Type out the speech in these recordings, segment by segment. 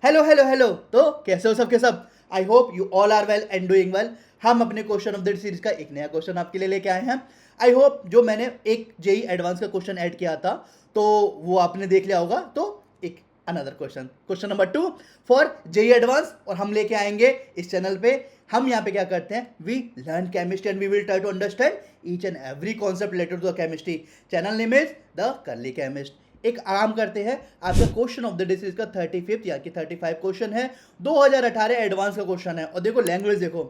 Hello hello hello. तो कैसे हो सब के सब? I hope you all are well and doing well. हम अपने क्वेश्चन ऑफ द सीरीज का एक नया क्वेश्चन आपके लिए लेके आए हैं। आई होप जो मैंने एक जेई एडवांस का क्वेश्चन ऐड किया था तो वो आपने देख लिया होगा। तो एक another question number 2 for JEE advanced, और हम लेके आएंगे इस चैनल पे। हम यहाँ पे क्या करते हैं, we learn chemistry and we will try to understand each and every concept related to the chemistry. Channel name is the curly chemist. एक आराम करते हैं, आपका question of the day series का 35 या कि 35 क्वेश्चन है। 2018 एडवांस का क्वेश्चन है। और देखो लैंग्वेज देखो,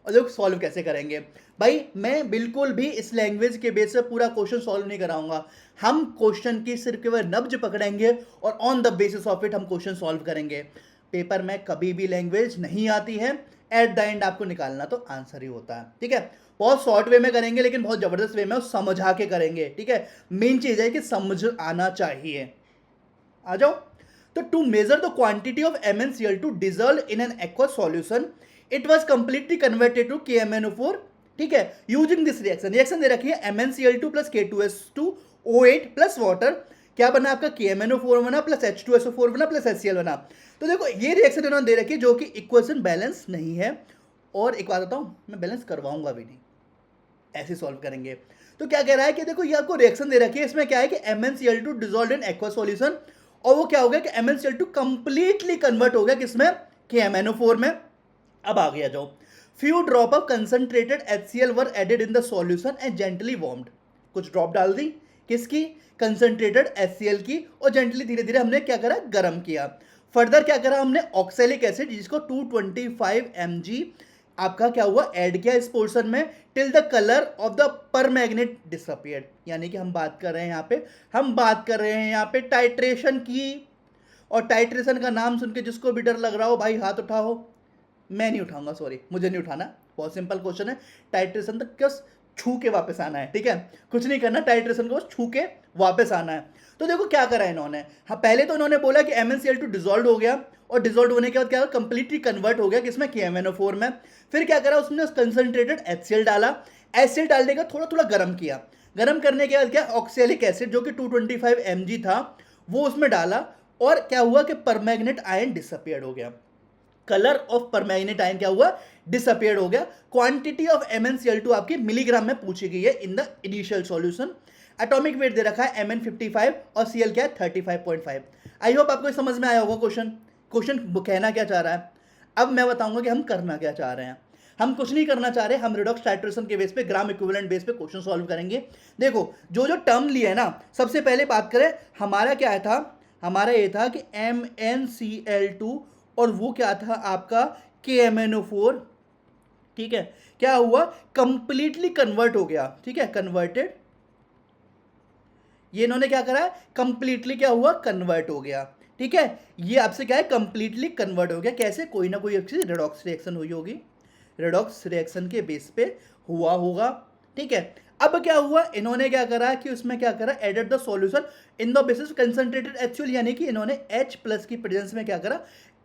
और देखो सॉल्व कैसे करेंगे। भाई मैं बिल्कुल भी इस लैंग्वेज के बेस पे पूरा क्वेश्चन सॉल्व नहीं कराऊंगा। हम क्वेश्चन की सिर्फ केवल नब्ज पकड़ेंगे और on the basis of it हम क्वेश्चन सॉल्व करेंगे। पेपर में कभी भी लैंग्वेज नहीं आती है, एट द एंड आपको निकालना तो आंसर ही होता है। ठीक है, बहुत शॉर्ट वे में करेंगे लेकिन बहुत जबरदस्त वे में समझा के करेंगे। ठीक है, मेन चीज है कि समझ आना चाहिए। आ जाओ। तो to measure the quantity of MnCl2 dissolved in an aqueous solution, it was completely converted to KMnO4। ठीक है, यूजिंग दिस रिएक्शन दे रखी है MnCl2 plus K2S2O8 plus water. क्या बना आपका, KMnO4 बना प्लस H2SO4 बना प्लस HCl बना। तो देखो ये रिएक्शन इन्होंने दे रखी है जो कि इक्वेशन बैलेंस नहीं है। और एक बात बताऊं, मैं बैलेंस करवाऊंगा भी नहीं, ऐसे सॉल्व करेंगे। तो क्या कह रहा है कि देखो ये आपको रिएक्शन दे रखी है, इसमें क्या है कि MnCl2 dissolved in aqua solution, और वो क्या हो गया कि MnCl2 कंप्लीटली कन्वर्ट हो गया किसमें, KMnO4 में। अब आ गया जाओ, few drop of concentrated HCl were added in the solution and gently warmed. कुछ ड्रॉप डाल दी किसकी, कंसंट्रेटेड HCl की, और जेंटली धीरे धीरे हमने क्या करा, गर्म किया। फर्दर क्या करा हमने, ऑक्सैलिक एसिड जिसको 225 mg आपका क्या हुआ, ऐड किया इस पोर्शन में, till the colour of the परमैग्नेट disappeared. यानी कि हम बात कर रहे हैं यहाँ पे टाइट्रेशन की। और टाइट्रेशन का नाम सुन के जिसको भी डर लग रहा हो भाई हाथ उठाओ। मैं नहीं उठाऊंगा, सॉरी, मुझे नहीं उठाना। बहुत सिंपल क्वेश्चन है। टाइट्रेशन तक बस छू के वापस आना है। ठीक है, कुछ नहीं करना, टाइट्रेशन को बस छू के वापस आना है। तो देखो क्या करा इन्होंने। हाँ, पहले तो इन्होंने बोला कि MnCl2 डिसॉल्व हो गया, और डिसॉल्व होने के बाद क्या कंप्लीटली कन्वर्ट हो गया किसमें, KMnO4 में। फिर क्या करा उसने, कंसंट्रेटेड HCl डाला। HCl डालने का थोड़ा थोड़ा गर्म किया। गर्म करने के बाद क्या, ऑक्सैलिक एसिड जो कि 225 mg था वो उसमें डाला। और क्या हुआ कि परमैग्नेट आयन डिसअपियर्ड हो गया। कलर ऑफ परमैग्नेट आयन क्या हुआ, डिसअपियर्ड हो गया। क्वांटिटी ऑफ MnCl2 आपकी मिलीग्राम में पूछी गई है in the initial solution. Atomic weight दे रखा है Mn55 और Cl क्या है 35.5। आई होप आपको समझ में आया होगा क्वेश्चन। क्वेश्चन कहना क्या चाह रहा है, अब मैं बताऊंगा कि हम करना क्या चाह रहे हैं। हम कुछ नहीं करना चाह रहे, हम रिडॉक्स टाइट्रेशन के बेस पे, ग्राम इक्विवेलेंट बेस पे क्वेश्चन सॉल्व करेंगे। देखो जो जो टर्म लिए है ना, सबसे पहले बात करें, हमारा क्या था, हमारा ये था कि MnCl2 और वो क्या था आपका KMnO4। ठीक है, क्या हुआ, कंप्लीटली कन्वर्ट हो गया। ठीक है, कन्वर्टेड, ये इन्होंने क्या करा, कंप्लीटली क्या हुआ, कन्वर्ट हो गया। ठीक है, ये आपसे क्या है, कंप्लीटली कन्वर्ट हो गया। कैसे, कोई ना कोई अच्छी रेडॉक्स रिएक्शन हुई होगी, रेडॉक्स रिएक्शन के बेस पे हुआ होगा। ठीक है, अब क्या हुआ, इन्होंने क्या करा कि उसमें क्या करा, added the solution in the basis concentrated HCl, यानी कि इन्होंने H प्लस की प्रेजेंस में क्या करा,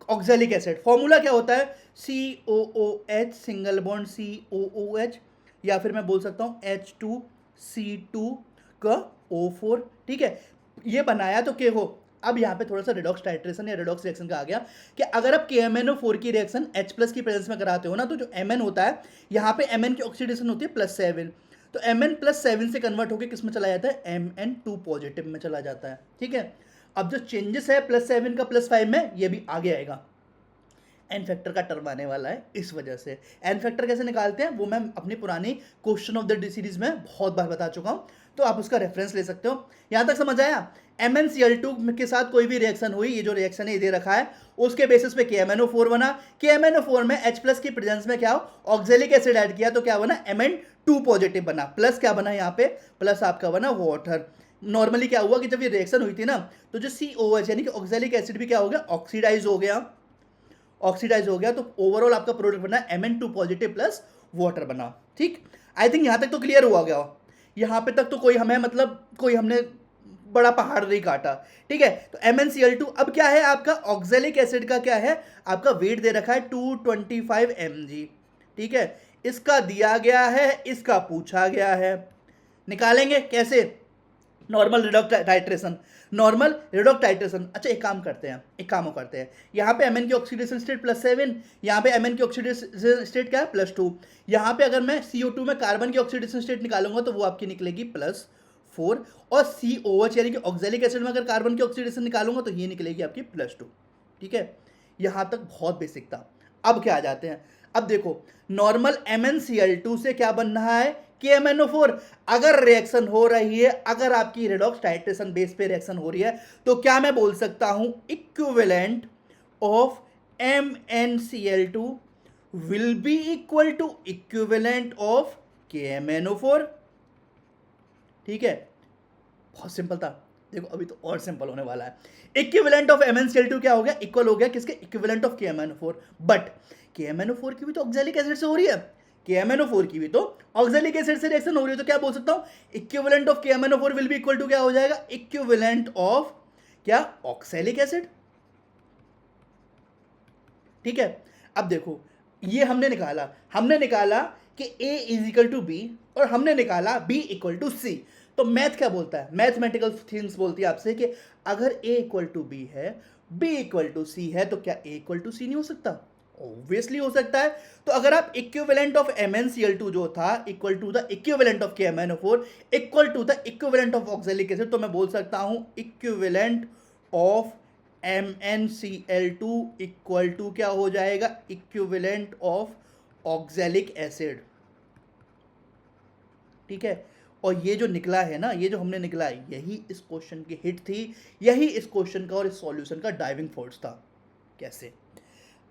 ऑक्सैलिक एसिड। फॉर्मूला क्या होता है, COOH सिंगल बॉन्ड COOH, या फिर मैं बोल सकता हूं H2C2 का O4। ठीक है, ये बनाया तो के हो। अब यहाँ पे थोड़ा सा रिडॉक्स टाइट्रेशन या रिडॉक्स रिएक्शन का आ गया कि अगर आप KMnO4 की रिएक्शन H प्लस की प्रेजेंस में कराते हो ना, तो जो Mn होता है, यहाँ पे Mn की ऑक्सीडेशन होती है +7, तो Mn+7 से कन्वर्ट होकर किस में चला जाता है, Mn2 पॉजिटिव में चला जाता है। ठीक है, अब जो चेंजेस है +7 का +5 में, ये भी आगे आएगा। एन फैक्टर का टर्म आने वाला है, इस वजह से। एन फैक्टर कैसे निकालते हैं वो मैं अपनी पुरानी question of the day series में बहुत बार बता चुका हूं, तो आप उसका रेफरेंस ले सकते हो। यहां तक समझ आया। MnCl2 के साथ कोई भी रिएक्शन हुई, ये जो रिएक्शन है ये दे रखा है, उसके बेसिस पे KMnO4 बना। KMnO4 में H प्लस की प्रेजेंस में क्या हो, ऑक्सैलिक एसिड ऐड किया, तो क्या बना, Mn2 पॉजिटिव बना। प्लस क्या बना यहाँ पे, प्लस आपका बना वाटर। नॉर्मली क्या हुआ कि जब ये रिएक्शन हुई थी ना, तो जो COH यानी कि ऑक्सैलिक एसिड भी क्या हो गया, ऑक्सीडाइज हो गया। ऑक्सीडाइज हो गया, तो ओवरऑल आपका प्रोडक्ट बना Mn2 पॉजिटिव प्लस वाटर बना। ठीक, आई थिंक यहां तक तो क्लियर हुआ गया। यहां पे तक तो कोई हमें मतलब कोई हमने बड़ा पहाड़ नहीं काटा। ठीक है, तो MnCl2 अब क्या है आपका, ऑक्सैलिक एसिड का क्या है आपका, वेट दे रखा है 225 mg। ठीक है, इसका दिया गया है, इसका पूछा गया है, निकालेंगे कैसे। Normal redact titration, normal redact titration. अच्छा एक काम करते हैं, एक काम करते हैं, यहाँ पे Mn की ऑक्सीडेशन स्टेट +7, यहाँ पे Mn की ऑक्सीडेशन स्टेट क्या है +2, यहाँ पे अगर मैं CO2 में कार्बन की ऑक्सीडेशन स्टेट निकालूंगा तो वो आपकी निकलेगी +4, और COH यानी कि ऑक्जेलिक एसिड में अगर कार्बन की ऑक्सीडेशन निकालूंगा तो ये निकलेगी आपकी +2। ठीक है, यहाँ तक बहुत बेसिक था। अब क्या आ जाते हैं, अब देखो नॉर्मल MnCl2 से क्या बन रहा है, KMnO4। अगर रिएक्शन हो रही है, अगर आपकी रेडॉक्स टाइट्रेशन बेस पे रिएक्शन हो रही है, तो क्या मैं बोल सकता हूं equivalent of MnCl2 will be equal to equivalent of KMnO4। ठीक है, बहुत सिंपल था। देखो अभी तो और सिंपल होने वाला है। इक्विवेलेंट ऑफ MnCl2 क्या हो गया, इक्वल हो गया किसके, equivalent of KMnO4। But KMnO4 की भी तो ऑक्जेलिक एसिड से हो रही है, KMnO4 की भी तो ऑक्जेलिक एसिड से रिएक्शन हो रही है, तो क्या बोल सकता हूं equivalent of KMnO4 will be equal to क्या हो जाएगा, इक्विवेलेंट ऑफ क्या, ऑक्सैलिक एसिड। ठीक है, अब देखो ये हमने निकाला कि A is equal to B, और हमने निकाला B इक्वल टू सी। तो मैथ क्या बोलता है, मैथमेटिकल थिंग्स बोलती है आपसे कि अगर A इक्वल टू बी है, B इक्वल टू सी है, तो क्या A इक्वल टू सी नहीं हो सकता, ऑब्वियसली हो सकता है। तो अगर आप इक्विवेलेंट ऑफ MnCl2 जो था equal to the equivalent of KMnO4 equal to the equivalent of oxalic acid, तो मैं बोल सकता हूं equivalent of MnCl2 equal to क्या हो जाएगा, इक्विवेलेंट ऑफ ऑक्जेलिक एसिड। ठीक है, और ये जो निकला है ना, ये जो हमने निकला है, यही इस क्वेश्चन की हिट थी, यही इस क्वेश्चन का और इस सॉल्यूशन का ड्राइविंग फोर्स था। कैसे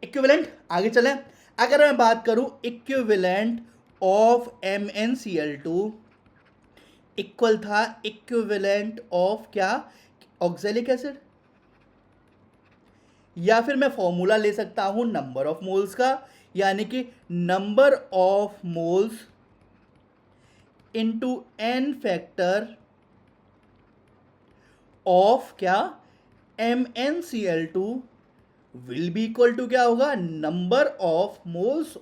इक्विवेलेंट, आगे चलें। अगर मैं बात करूं इक्विवेलेंट ऑफ MnCl2 इक्वल था इक्विवेलेंट ऑफ क्या, ऑक्जेलिक एसिड, या फिर मैं फॉर्मूला ले सकता हूं नंबर ऑफ मोल्स का, यानी कि number of moles into n factor of क्या, MnCl2 will be equal to क्या होगा, number of moles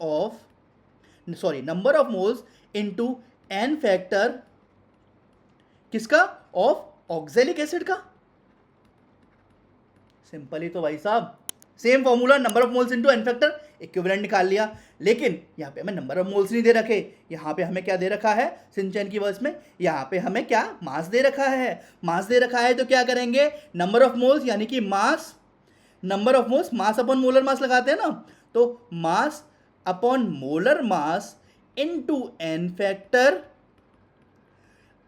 into n factor किसका, ऑफ ऑक्जेलिक एसिड का। सिंपल ही तो भाई साहब, same formula, number of moles into n factor, equivalent निकाल लिया। लेकिन यहाँ पे हमें नंबर ऑफ मोल्स नहीं दे रखे, यहाँ पे हमें क्या दे रखा है, सिंचन की वर्ड्स में यहाँ पे हमें क्या, मास दे रखा है। मास दे रखा है तो क्या करेंगे, नंबर ऑफ मोल्स यानी कि mass, number of moles, mass upon molar mass लगाते हैं ना, तो mass upon molar mass into n factor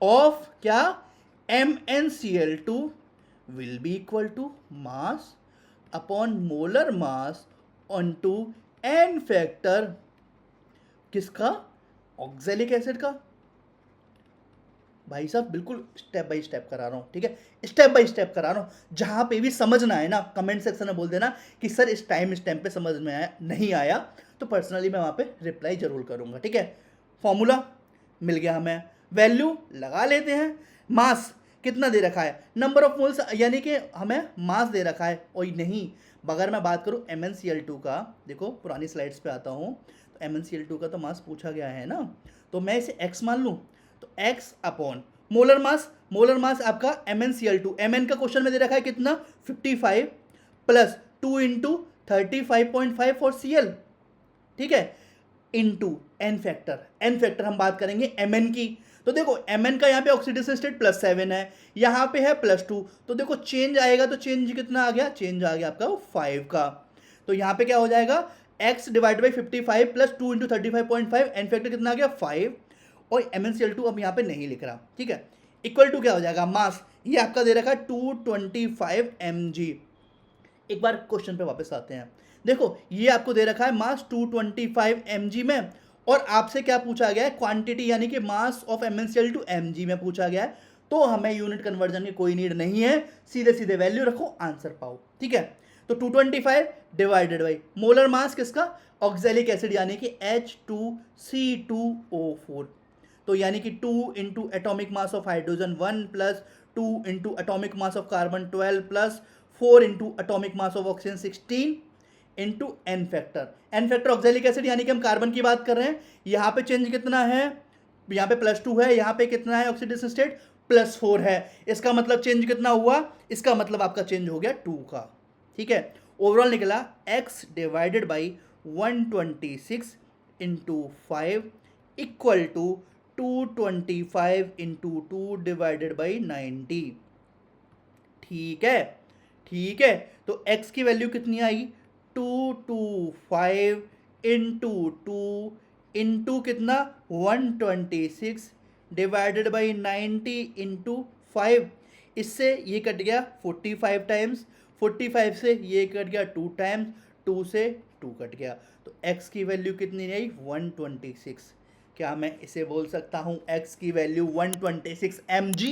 of क्या, MnCl2 will be equal to mass upon molar mass onto n factor किसका, oxalic acid का। भाई साहब बिल्कुल स्टेप बाय स्टेप करा रहा हूँ, ठीक है, स्टेप बाय स्टेप करा रहा हूँ। जहाँ पे भी समझना है ना, कमेंट सेक्शन में बोल देना कि सर इस टाइम पे समझ में आया, नहीं आया तो पर्सनली मैं वहाँ पे रिप्लाई जरूर करूँगा। ठीक है, फॉर्मूला मिल गया हमें, वैल्यू लगा लेते हैं। मास कितना दे रखा है, नंबर ऑफ मोल्स यानी कि हमें मास दे रखा है, और नहीं अगर मैं बात करूँ MnCl2 का, देखो पुरानी स्लाइड्स पे आता हूँ, तो MnCl2 का तो मास पूछा गया है ना, तो मैं इसे x मान लूँ, तो x अपॉन मोलर मास आपका MnCl2, Mn का क्वेश्चन में दे रखा है कितना 55 प्लस 2 इंटू 35.5 फॉर Cl, ठीक है, इंटू n फैक्टर हम बात करेंगे Mn की। तो देखो Mn का यहाँ पे ऑक्सीडेशन स्टेट +7 है, यहाँ पे है +2, तो देखो चेंज आएगा, तो चेंज कितना आ गया, चेंज आ गया आपका 5 का। तो यहाँ पे क्या हो जाएगा, x divide by 55 plus 2 into 35.5, n factor कितना आ गया 5, और MnCl2 अब यहाँ पे नहीं लिख रहा, ठीक है, इक्वल टू क्या हो जाएगा, मास ये आपका दे रखा है 225 mg। एक बार क्वेश्चन पे वापस आते हैं, देखो ये आपको दे रखा है मास 225 mg में, और आपसे क्या पूछा गया है, क्वांटिटी यानी कि मास ऑफ MnCl2 mg में पूछा गया है, तो हमें यूनिट कन्वर्जन की कोई नीड नहीं है, सीधे सीधे वैल्यू रखो आंसर पाओ। ठीक है, तो 225 डिवाइडेड बाई मोलर मास किसका, ऑक्जेलिक एसिड यानी कि H2C2O4, तो यानी कि 2 into atomic mass of hydrogen 1 plus 2 into atomic mass of carbon 12 plus 4 into atomic mass of oxygen 16 into n factor oxalic acid यानी कि हम कार्बन की बात कर रहे हैं। यहाँ पे चेंज कितना है, यहाँ पे +2 है, यहाँ पे कितना है ऑक्सीडेशन स्टेट +4 है, इसका मतलब चेंज कितना हुआ, इसका मतलब आपका चेंज हो गया 2 का, ठीक है। ओवरऑल निकला x divided by 126 into 5 equal to 225 into 2 divided by 90, ठीक है, ठीक है। तो x की वैल्यू कितनी आई, 225 इंटू 2 इंटू कितना 126 डिवाइडेड बाई 90 इंटू 5, इससे ये कट गया 45 टाइम्स, 45 से ये कट गया 2 टाइम्स, 2 से 2 कट गया, तो x की वैल्यू कितनी आई 126। क्या मैं इसे बोल सकता हूँ x की वैल्यू 126 mg?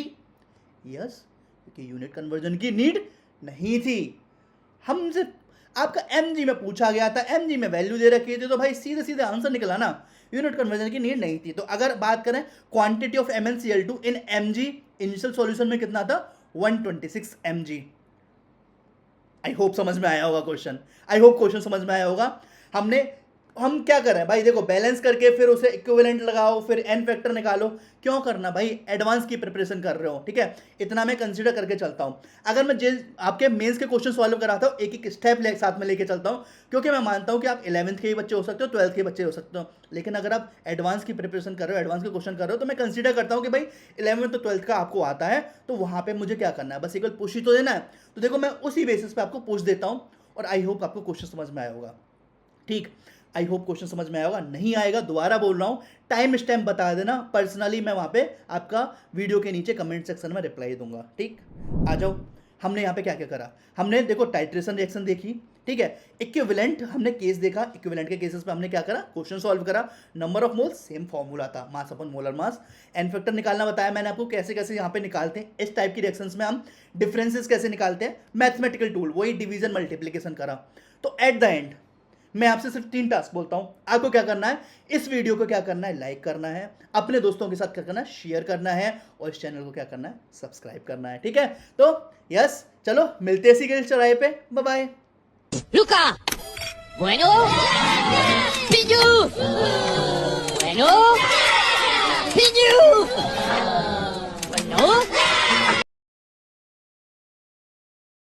यस, क्योंकि यूनिट कन्वर्जन की नीड नहीं थी। हमसे आपका mg में पूछा गया था, mg में वैल्यू दे रखी थी, तो भाई सीधे सीधे आंसर निकला ना, यूनिट कन्वर्जन की नीड नहीं थी। तो अगर बात करें quantity of MnCl2 in mg, initial solution में कितना था 126 mg। आई होप समझ में आया होगा क्वेश्चन, आई होप क्वेश्चन समझ में आया होगा। हम क्या कर रहे हैं भाई, देखो बैलेंस करके फिर उसे इक्विवेलेंट लगाओ, फिर एन फैक्टर निकालो, क्यों करना भाई, एडवांस की प्रिपरेशन कर रहे हो, ठीक है, इतना मैं कंसीडर करके चलता हूं। अगर मैं आपके मेंस के क्वेश्चन सॉल्व कराता हूं, एक एक स्टेप साथ में लेके चलता हूं, क्योंकि मैं मानता हूं कि आप 11th के ही बच्चे हो सकते हो, 12th के बच्चे हो सकते हो, लेकिन अगर आप एडवांस की प्रिपरेशन कर रहे हो, एडवांस के क्वेश्चन कर रहे हो, तो मैं कंसीडर करता हूं कि भाई 11th तो 12th का आपको आता है, तो वहां पर मुझे क्या करना है, बस एक पुश ही तो देना है। तो देखो मैं उसी बेसिस पे आपको पुश देता हूं, और आई होप आपको क्वेश्चन समझ में आया होगा, ठीक। आई होप क्वेश्चन समझ में आया होगा, नहीं आएगा दोबारा बोल रहा हूं, टाइम स्टैम्प बता देना, पर्सनली मैं वहां पे आपका वीडियो के नीचे कमेंट सेक्शन में रिप्लाई दूंगा, ठीक। आ जाओ, हमने यहाँ पे क्या क्या करा, हमने देखो टाइट्रेशन रिएक्शन देखी, ठीक है, इक्विवेलेंट हमने केस देखा, इक्विवेलेंट के केसेस पे हमने क्या करा, क्वेश्चन सॉल्व करा, number of moles same formula था, मास अपन मोलर मास, एन फैक्टर निकालना बताया मैंने आपको, कैसे कैसे यहाँ पे निकालते हैं, इस टाइप की रिएक्शंस में हम डिफरेंसेस कैसे निकालते हैं, मैथमेटिकल टूल, वही डिवीजन मल्टीप्लीकेशन करा। तो एट द एंड मैं आपसे सिर्फ 3 टास्क बोलता हूं, आपको क्या करना है, इस वीडियो को क्या करना है, लाइक करना है, अपने दोस्तों के साथ क्या करना है, शेयर करना है, और इस चैनल को क्या करना है, सब्सक्राइब करना है, ठीक है। तो यस, चलो मिलते हैं इसी चौराहे पे, bye bye. Luca. Bueno. Piñu. Bueno. Piñu.